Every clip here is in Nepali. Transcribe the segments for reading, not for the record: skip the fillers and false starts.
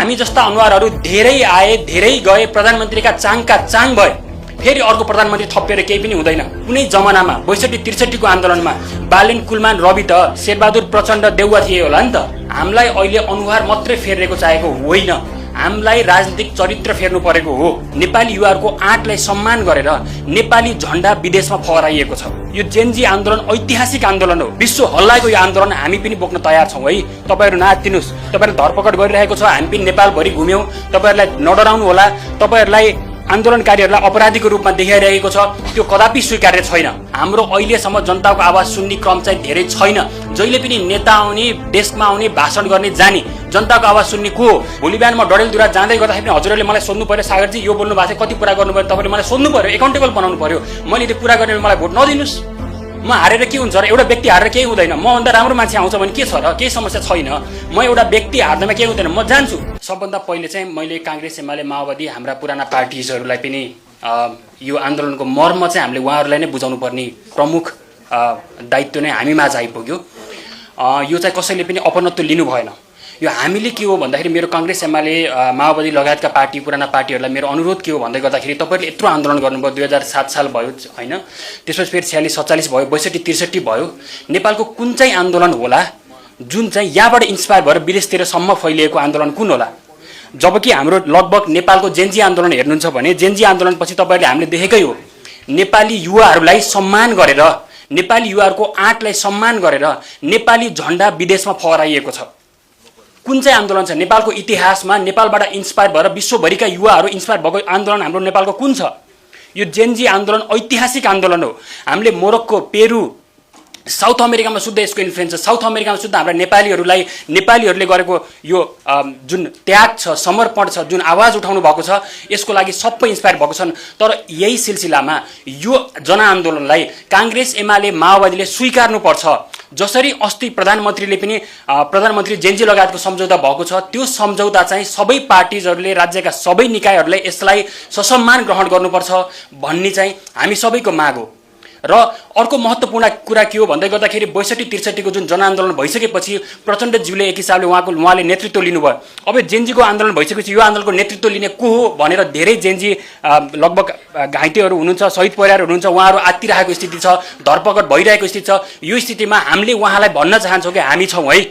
हामी जस्ता अनुहारहरू धेरै आए धेरै गए, प्रधानमन्त्रीका चाङका चाङ भए, फेरि अर्को प्रधानमन्त्री थपेर केही पनि हुँदैन। कुनै जमानामा 62-63 को आन्दोलनमा बालेन कुलमान रवि त शेरबहादुर प्रचण्ड देउवा थिए होला नि त। हामीलाई अहिले अनुहार मात्रै फेर्नेको चाहेको होइन, हामीलाई राजनीतिक चरित्र फेर्नु परेको हो। नेपाली युवाहरूको आँटलाई सम्मान गरेर नेपाली झण्डा विदेशमा फहराइएको छ। यो जेनजी आन्दोलन ऐतिहासिक आन्दोलन हो, विश्व हल्लाएको यो आन्दोलन हामी पनि बोक्न तयार छौँ है। तपाईँहरू नाच्दिनुहोस्, तपाईँहरू धरपकड गरिरहेको छ, हामी पनि नेपालभरि घुम्यौँ, तपाईँहरूलाई नडराउनु होला। तपाईँहरूलाई आन्दोलनकारीहरूलाई अपराधीको रूपमा देखाइरहेको छ, त्यो कदापि स्वीकार्य छैन। हाम्रो अहिलेसम्म जनताको आवाज सुन्ने क्रम चाहिँ धेरै छैन। जहिले पनि नेता आउने, डेस्कमा आउने, भाषण गर्ने, जाने, जनताको आवाज सुन्ने को हो? भोलि बिहान म डडेलधुरा जाँदै गर्दाखेरि पनि हजुरहरूले मलाई सोध्नु पर्यो, सागरजी यो बोल्नु भएको छ, कति पुरा गर्नु पर्यो? तपाईँले मलाई सोध्नु पर्यो, एकाउन्टेबल बनाउनु पर्यो। मैले त्यो पुरा गर्ने मलाई भोट नदिनुहोस्। म हारेर के हुन्छ र? एउटा व्यक्ति हारेर केही हुँदैन। म भन्दा राम्रो मान्छे आउँछ भने के छ र? केही समस्या छैन। म एउटा व्यक्ति हार्दामा केही हुँदैन, म जान्छु। सबभन्दा पहिले चाहिँ मैले काङ्ग्रेस, एमाले, माओवादी, हाम्रा पुराना पार्टिजहरूलाई पनि यो आन्दोलनको मर्म चाहिँ हामीले उहाँहरूलाई नै बुझाउनु पर्ने प्रमुख दायित्व नै हामीमाझ आइपुग्यो। यो चाहिँ कसैले पनि अपनत्व लिनु भएन। यो हामीले के हो भन्दाखेरि मेरो काङ्ग्रेस, एमाले, माओवादी लगायतका पार्टी, पुराना पार्टीहरूलाई मेरो अनुरोध के हो भन्दै गर्दाखेरि तपाईँहरूले यत्रो आन्दोलन गर्नुभयो, 2007 साल भयो होइन, त्यसपछि फेरि 46-47 भयो, 62-63 भयो। नेपालको कुन चाहिँ आन्दोलन होला जुन चाहिँ यहाँबाट इन्सपायर भएर विदेशतिरसम्म फैलिएको आन्दोलन कुन होला? जबकि हाम्रो लगभग नेपालको जेनजी आन्दोलन हेर्नुहुन्छ भने जेनजी आन्दोलनपछि तपाईँहरूले हामीले देखेकै हो, नेपाली युवाहरूलाई सम्मान गरेर, नेपाली युवाहरूको आँटलाई सम्मान गरेर नेपाली झण्डा विदेशमा फहराइएको छ। कुन चाहिँ आन्दोलन छ नेपालको इतिहासमा नेपालबाट इन्सपायर भएर विश्वभरिका युवाहरू इन्सपायर भएको आन्दोलन हाम्रो नेपालको कुन छ? यो जेनजी आन्दोलन ऐतिहासिक आन्दोलन हो। हामीले मोरक्को, पेरू, साउथ अमेरिकामा शुद्ध यसको इन्फ्लुएन्स छ। साउथ अमेरिकामा शुद्ध हाम्रा नेपालीहरूले गरेको यो जुन त्याग छ, समर्पण छ, जुन आवाज उठाउनु भएको छ, यसको लागि सबै इन्सपायर भएको छन्। तर यही सिलसिलामा यो जनआन्दोलनलाई काङ्ग्रेस, एमाले, माओवादीले स्वीकार्नुपर्छ। जसरी अस्ति प्रधानमन्त्री जेनजी लगायतको सम्झौता भएको छ, त्यो सम्झौता चाहिँ सबै पार्टिजहरूले, राज्यका सबै निकायहरूले यसलाई ससम्मान ग्रहण गर्नुपर्छ भन्ने चाहिँ हामी सबैको माग हो। र अर्को महत्त्वपूर्ण कुरा के हो भन्दै गर्दाखेरि 62-63 को जुन जनआन्दोलन भइसकेपछि प्रचण्डज्यूले एक हिसाबले उहाँले नेतृत्व लिनुभयो। अब जेनजीको आन्दोलन भइसकेपछि यो आन्दोलनको नेतृत्व लिने को हो भनेर धेरै जेनजी लगभग घाइतेहरू हुनुहुन्छ, शहीद परिवारहरू हुनुहुन्छ, उहाँहरू आत्तिरहेको स्थिति छ, धरपकड भइरहेको स्थिति छ। यो स्थितिमा हामीले उहाँलाई भन्न चाहन्छौँ कि हामी छौँ है,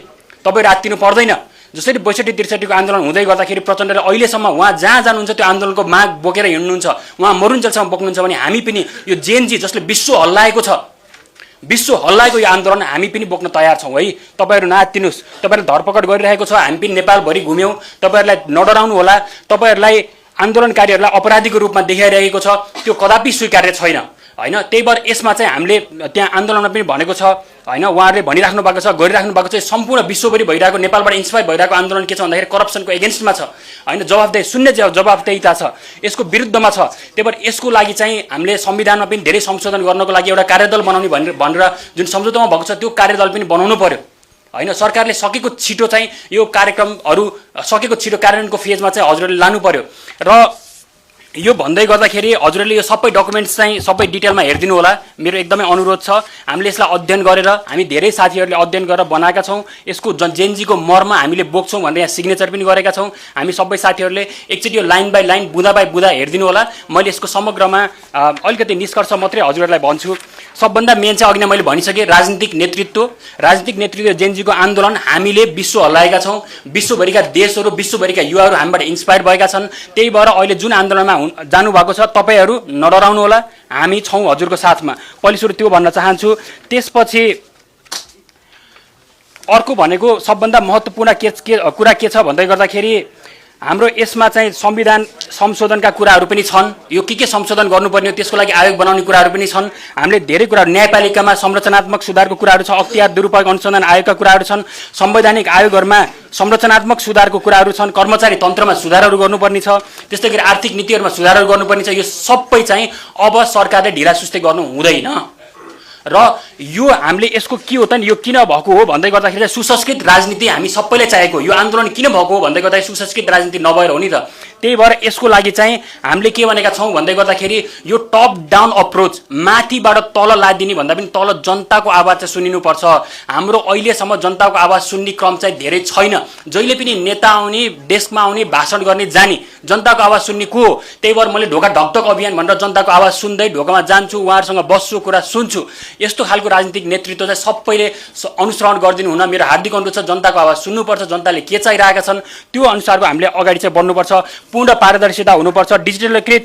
तपाईँहरू आत्तिनु पर्दैन। जसरी 62-63 को आन्दोलन हुँदै गर्दाखेरि प्रचण्डले अहिलेसम्म उहाँ जहाँ जानुहुन्छ त्यो आन्दोलनको माग बोकेर हिँड्नुहुन्छ, उहाँ मरुन्जेलसम्म बोक्नुहुन्छ भने हामी पनि यो जेनजी जसले विश्व हल्लाएको यो आन्दोलन हामी पनि बोक्न तयार छौँ है। तपाईँहरू नाच्दिनुहोस्, तपाईँहरूले धरपकड गरिरहेको छ, हामी पनि नेपालभरि घुम्यौँ, तपाईँहरूलाई नडराउनु होला। तपाईँहरूलाई आन्दोलनकारीहरूलाई अपराधीको रूपमा देखाइरहेको छ, त्यो कदापि स्वीकार्य छैन होइन। त्यही भएर यसमा चाहिँ हामीले त्यहाँ आन्दोलनमा पनि भनेको छ होइन, उहाँहरूले भनिराख्नु भएको छ, गरिराख्नु भएको छ। सम्पूर्ण विश्वभरि भइरहेको, नेपालबाट इन्सपायर भइरहेको आन्दोलन के छ भन्दाखेरि करप्सनको एगेन्स्टमा छ होइन, शून्य जवाबदेहिता छ, यसको विरुद्धमा छ। त्यही भएर यसको लागि चाहिँ हामीले संविधानमा पनि धेरै संशोधन गर्नको लागि एउटा कार्यदल बनाउने भनेर जुन सम्झौतामा भएको छ त्यो कार्यदल पनि बनाउनु पर्यो होइन। सरकारले सकेको छिटो चाहिँ यो कार्यक्रमहरू सकेको छिटो कार्यान्वयनको फेजमा चाहिँ हजुरहरूले लानु पर्यो। र यो भन्दै गर्दाखेरि हजुरहरूले यो सबै डकुमेन्ट्स चाहिँ सबै डिटेलमा हेरिदिनु होला, मेरो एकदमै अनुरोध छ। हामीले यसलाई अध्ययन गरेर, हामी धेरै साथीहरूले अध्ययन गरेर बनाएका छौँ। यसको जेनजीको मर्म हामीले बोक्छौँ भनेर यहाँ सिग्नेचर पनि गरेका छौँ। हामी सबै साथीहरूले एकचोटि यो लाइन बाई लाइन, बुँदा बाई बुँदा हेरिदिनु होला। मैले यसको समग्रमा अलिकति निष्कर्ष मात्रै हजुरहरूलाई भन्छु। सबभन्दा मेन चाहिँ अघि नै मैले भनिसकेँ, राजनीतिक नेतृत्व जेनजीको आन्दोलन हामीले विश्व हल्लाएका छौँ। विश्वभरिका देशहरू, विश्वभरिका युवाहरू हामीबाट इन्सपायर भएका छन्। त्यही भएर अहिले जुन आन्दोलनमा जानुभएको छ तपाईँहरू नडराउनु होला, हामी छौँ हजुरको साथमा। पहिले सुरु त्यो भन्न चाहन्छु। त्यसपछि अर्को भनेको सबभन्दा महत्त्वपूर्ण कुरा के छ भन्दै गर्दाखेरि हाम्रो यसमा चाहिँ संविधान संशोधनका कुराहरू पनि छन्। यो के संशोधन गर्नुपर्ने हो त्यसको लागि आयोग बनाउने कुराहरू पनि छन्। हामीले धेरै कुराहरू, न्यायपालिकामा संरचनात्मक सुधारको कुराहरू छ, अख्तियार दुरुपयोग अनुसन्धान आयोगका कुराहरू छन्, संवैधानिक आयोगहरूमा संरचनात्मक सुधारको कुराहरू छन्, कर्मचारी तन्त्रमा सुधारहरू गर्नुपर्ने छ, त्यस्तै गरी आर्थिक नीतिहरूमा सुधारहरू गर्नुपर्ने छ। यो सबै चाहिँ अब सरकारले ढिलासुस्ती गर्नु हुँदैन। र यो हामीले यसको के हो त नि, यो किन भएको हो भन्दै गर्दाखेरि चाहिँ सुसंस्कृत राजनीति हामी सबैले चाहेको, यो आन्दोलन किन भएको हो भन्दै गर्दाखेरि सुसंस्कृत राजनीति नभएर हो नि त। त्यही भएर यसको लागि चाहिँ हामीले के भनेका छौँ भन्दै गर्दाखेरि यो टप डाउन अप्रोच, माथिबाट तल लादिने भन्दा पनि तल जनताको आवाज चाहिँ सुनिनुपर्छ। हाम्रो अहिलेसम्म जनताको आवाज सुन्ने क्रम चाहिँ धेरै छैन। जहिले पनि नेता आउने, डेस्कमा आउने, भाषण गर्ने, जाने, जनताको आवाज सुन्ने को हो। त्यही भएर मैले ढोका ढकढक अभियान भनेर जनताको आवाज सुन्दै ढोकामा जान्छु, उहाँहरूसँग बस्छु, कुरा सुन्छु। यस्तो खालको राजनीतिक नेतृत्व चाहिँ सबैले अनुसरण गरिदिनु हुन मेरो हार्दिक अनुरोध छ। जनताको आवाज सुन्नुपर्छ, जनताले के चाहिरहेका छन् त्यो अनुसारको हामीले अगाडि चाहिँ बढ्नुपर्छ। पूर्ण पारदर्शिता हुनुपर्छ, डिजिटलीकृत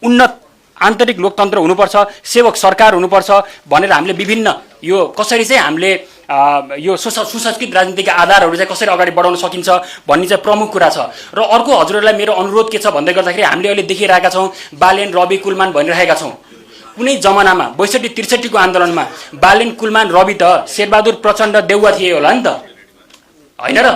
उन्नत आन्तरिक लोकतन्त्र हुनुपर्छ, सेवक सरकार हुनुपर्छ भनेर हामीले विभिन्न यो कसरी चाहिँ हामीले यो सुसंस्कृत राजनीतिका आधारहरू चाहिँ कसरी अगाडि बढाउन सकिन्छ भन्ने चाहिँ प्रमुख कुरा छ। र अर्को हजुरहरूलाई मेरो अनुरोध के छ भन्दै गर्दाखेरि हामीले अहिले देखिरहेका छौँ बालेन, रवि, कुलमान भनिरहेका छौँ। कुनै जमानामा 62-63 को आन्दोलनमा बालेन, कुलमान, रवि त शेरबहादुर प्रचण्ड देउवा थिए होला नि त, होइन र?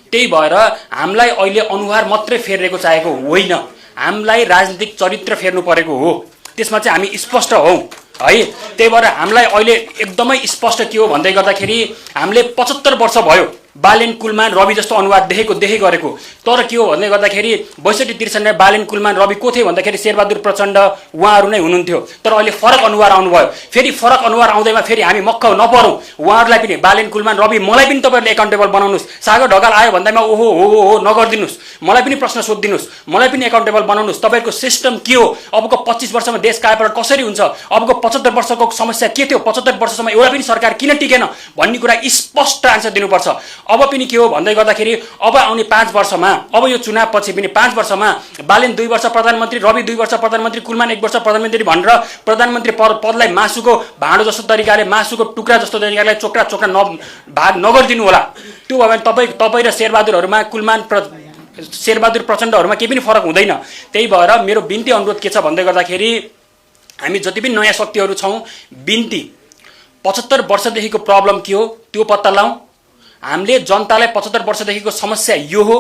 त्यही भएर हामीलाई अहिले अनुहार मात्रै फेर्नेको चाहेको होइन, हामीलाई राजनीतिक चरित्र फेर्नु परेको हो। त्यसमा चाहिँ हामी स्पष्ट हौँ है। त्यही भएर हामीलाई अहिले एकदमै स्पष्ट के हो भन्दै गर्दाखेरि हामीले 75 वर्ष भयो बालेन, कुलमान, रवि जस्तो अनुहार देखेको गरेको। तर के हो भन्दै गर्दाखेरि 62-63 बालेन, कुलमान, रवि को थिए भन्दाखेरि शेरबहादुर प्रचण्ड उहाँहरू नै हुनुहुन्थ्यो। तर अहिले फरक अनुहार आउनुभयो। फेरि फरक अनुहार आउँदैमा फेरि हामी मक्क नपरौँ। उहाँहरूलाई पनि बालेन, कुलमान, रवि मलाई पनि तपाईँहरूले एकाउन्टेबल बनाउनुहोस्। सागर ढकाल आयो भन्दैमा ओहो हो हो नगरिदिनुहोस्, मलाई पनि प्रश्न सोधिदिनुहोस्, मलाई पनि एकाउन्टेबल बनाउनुहोस्। तपाईँहरूको सिस्टम के हो? अबको 25 वर्षमा देश कायापलट कसरी हुन्छ? अबको 75 वर्षको समस्या के थियो? 75 वर्षसम्म एउटा पनि सरकार किन टिकेन भन्ने कुरा स्पष्ट आन्सर दिनुपर्छ। अब पनि के हो भन्दै गर्दाखेरि अब आउने 5 वर्षमा, अब यो चुनाव पछि पनि 5 वर्षमा बालेन 2 वर्ष प्रधानमन्त्री, रवि 2 वर्ष प्रधानमन्त्री, कुलमान 1 वर्ष प्रधानमन्त्री भनेर प्रधानमन्त्री पदलाई मासुको भाँडो जस्तो तरिकाले, मासुको टुक्रा जस्तो तरिकाले चोक्रा भाग नगरिदिनु होला। त्यो भयो भने तपाईँ र शेरबहादुरहरूमा, शेरबहादुर प्रचण्डहरूमा केही पनि फरक हुँदैन। त्यही भएर मेरो बिन्ती अनुरोध के छ भन्दै गर्दाखेरि हामी जति पनि नयाँ शक्तिहरू छौँ, बिन्ती 75 वर्षदेखिको प्रब्लम के हो त्यो पत्ता लाउँ। हामीले जनतालाई 75 वर्षदेखिको समस्या यो हो,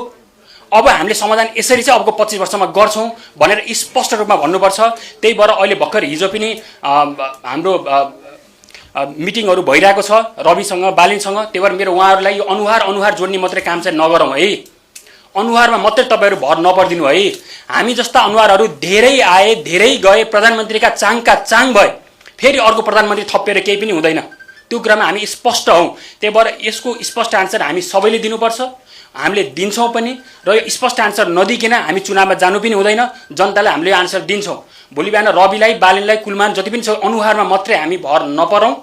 अब हामीले समाधान यसरी चाहिँ अबको 25 वर्षमा गर्छौँ भनेर स्पष्ट रूपमा भन्नुपर्छ। त्यही भएर अहिले भर्खर हिजो पनि हाम्रो मिटिङहरू भइरहेको छ रविसँग, बालेनसँग। त्यही भएर मेरो उहाँहरूलाई यो अनुहार जोड्ने मात्रै काम चाहिँ नगरौँ है, अनुहारमा मात्रै तपाईँहरू भर नपर्दिनु है। हामी जस्ता अनुहारहरू धेरै आए, धेरै गए, प्रधानमन्त्रीका चाङका चाङ भए, फेरि अर्को प्रधानमन्त्री थपिएर केही पनि हुँदैन। त्यो कुरामा हामी स्पष्ट हौँ। त्यही भएर यसको स्पष्ट आन्सर हामी सबैले दिनुपर्छ, हामीले दिन्छौँ पनि। र यो स्पष्ट आन्सर नदिकन हामी चुनावमा जानु पनि हुँदैन। जनतालाई हामीले यो आन्सर दिन्छौँ। भोलि बिहान रविलाई, बालेनलाई, कुलमान जति पनि छ अनुहारमा मात्रै हामी भर नपरौँ।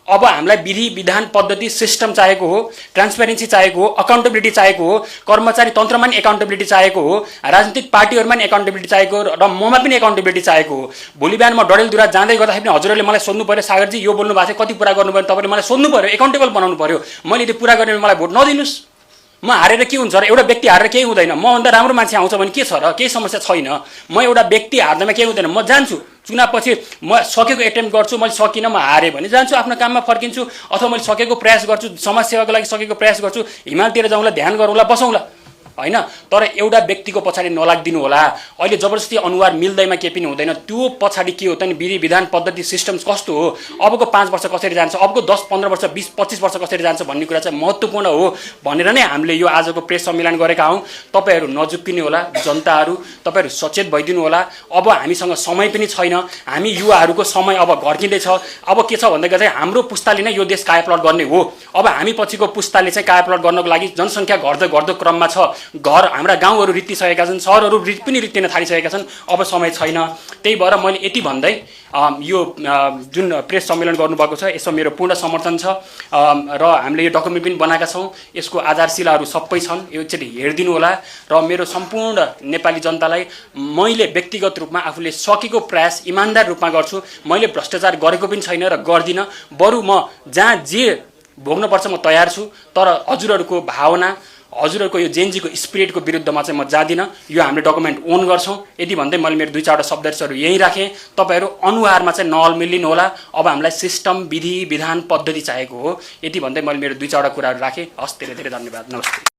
अब हामीलाई विधि विधान पद्धति सिस्टम चाहिएको हो, ट्रान्सपेरेन्सी चाहिएको हो, अकाउन्टेबिलिटी चाहिएको हो, कर्मचारी तन्त्रमा पनि एकाउन्टेबिलिटी चाहिएको हो, राजनीतिक पार्टीहरूमा पनि एकाउन्टेबिलिटी चाहिएको हो, र ममा पनि एकाउन्टेबिलिटी चाहिएको हो। भोलि बिहान म डडेलधुरा जाँदै गर्दाखेरि पनि हजुरहरूले मलाई सोध्नु पऱ्यो, सागरजी यो बोल्नु भएको थियो, कति पुरा गर्नु पऱ्यो? तपाईँले मलाई सोध्नु पऱ्यो, एकाउन्टेबल बनाउनु पऱ्यो। मैले त्यो पुरा गर्ने मलाई भोट नदिनुहोस्। म हारेर के हुन्छ र? एउटा व्यक्ति हारेर केही हुँदैन। मभन्दा राम्रो मान्छे आउँछ भने के छ र? केही समस्या छैन। म एउटा व्यक्ति हार्दामा केही हुँदैन। म जान्छु चुनाव पछि, म सकेको एटेम्प्ट गर्छु, मैले सकिनँ, म हारेँ भने जान्छु, आफ्नो काममा फर्किन्छु, अथवा मैले सकेको प्रयास गर्छु, समाज सेवाको लागि सकेको प्रयास गर्छु, हिमालतिर जाउँला, ध्यान गरौँला, बसौँला, होइन? तर एउटा व्यक्तिको पछाडि नलागिदिनु होला। अहिले जबरजस्ती अनुहार मिल्दैमा केही पनि हुँदैन। त्यो पछाडि के हो त नि, विधि विधान पद्धति सिस्टम्स कस्तो हो, अबको 5 वर्ष कसरी जान्छ, अबको 10, 15 वर्ष, 20, 25 वर्ष कसरी जान्छ भन्ने कुरा चाहिँ महत्त्वपूर्ण हो भनेर नै हामीले यो आजको प्रेस सम्मेलन गरेका हौँ। तपाईँहरू नजुक्किने होला, जनताहरू तपाईँहरू सचेत भइदिनु होला। अब हामीसँग समय पनि छैन, हामी युवाहरूको समय अब घर्किँदैछ। अब के छ भन्दै गर्दा हाम्रो पुस्ताले नै यो देश कायापलट गर्ने हो। अब हामी पछिको पुस्ताले चाहिँ कायापलट गर्नको लागि जनसङ्ख्या घट्दो क्रममा छ। घर हाम्रा गाउँहरू रित्तिसकेका छन्, सहरहरू पनि रित्तिन थालिसकेका छन्। अब समय छैन। त्यही भएर मैले यति भन्दै यो जुन प्रेस सम्मेलन गर्नुभएको छ यसमा मेरो पूर्ण समर्थन छ। र हामीले यो डकुमेन्ट पनि बनाएका छौँ, यसको आधारशिलाहरू सबै छन्, यो एकचोटि हेरिदिनु होला। र मेरो सम्पूर्ण नेपाली जनतालाई मैले व्यक्तिगत रूपमा आफूले सकेको प्रयास इमान्दार रूपमा गर्छु। मैले भ्रष्टाचार गरेको पनि छैन र गर्दिनँ। बरु म जहाँ जे भोग्नुपर्छ म तयार छु। तर हजुरहरूको भावना, हजुरहरूको यो जेनजीको स्पिरिटको विरुद्धमा चाहिँ म जाँदिनँ। यो हामीले डकुमेन्ट ओन गर्छौँ। यदि भन्दै मैले मेरो 2-4वटा शब्दहरू यहीँ राखेँ। तपाईँहरू अनुहारमा चाहिँ नअल्मिलिनु होला। अब हामीलाई सिस्टम, विधि विधान पद्धति चाहिएको हो। यति भन्दै मैले मेरो 2-4वटा कुराहरू राखेँ। हस्, धेरै धेरै धन्यवाद। नमस्ते।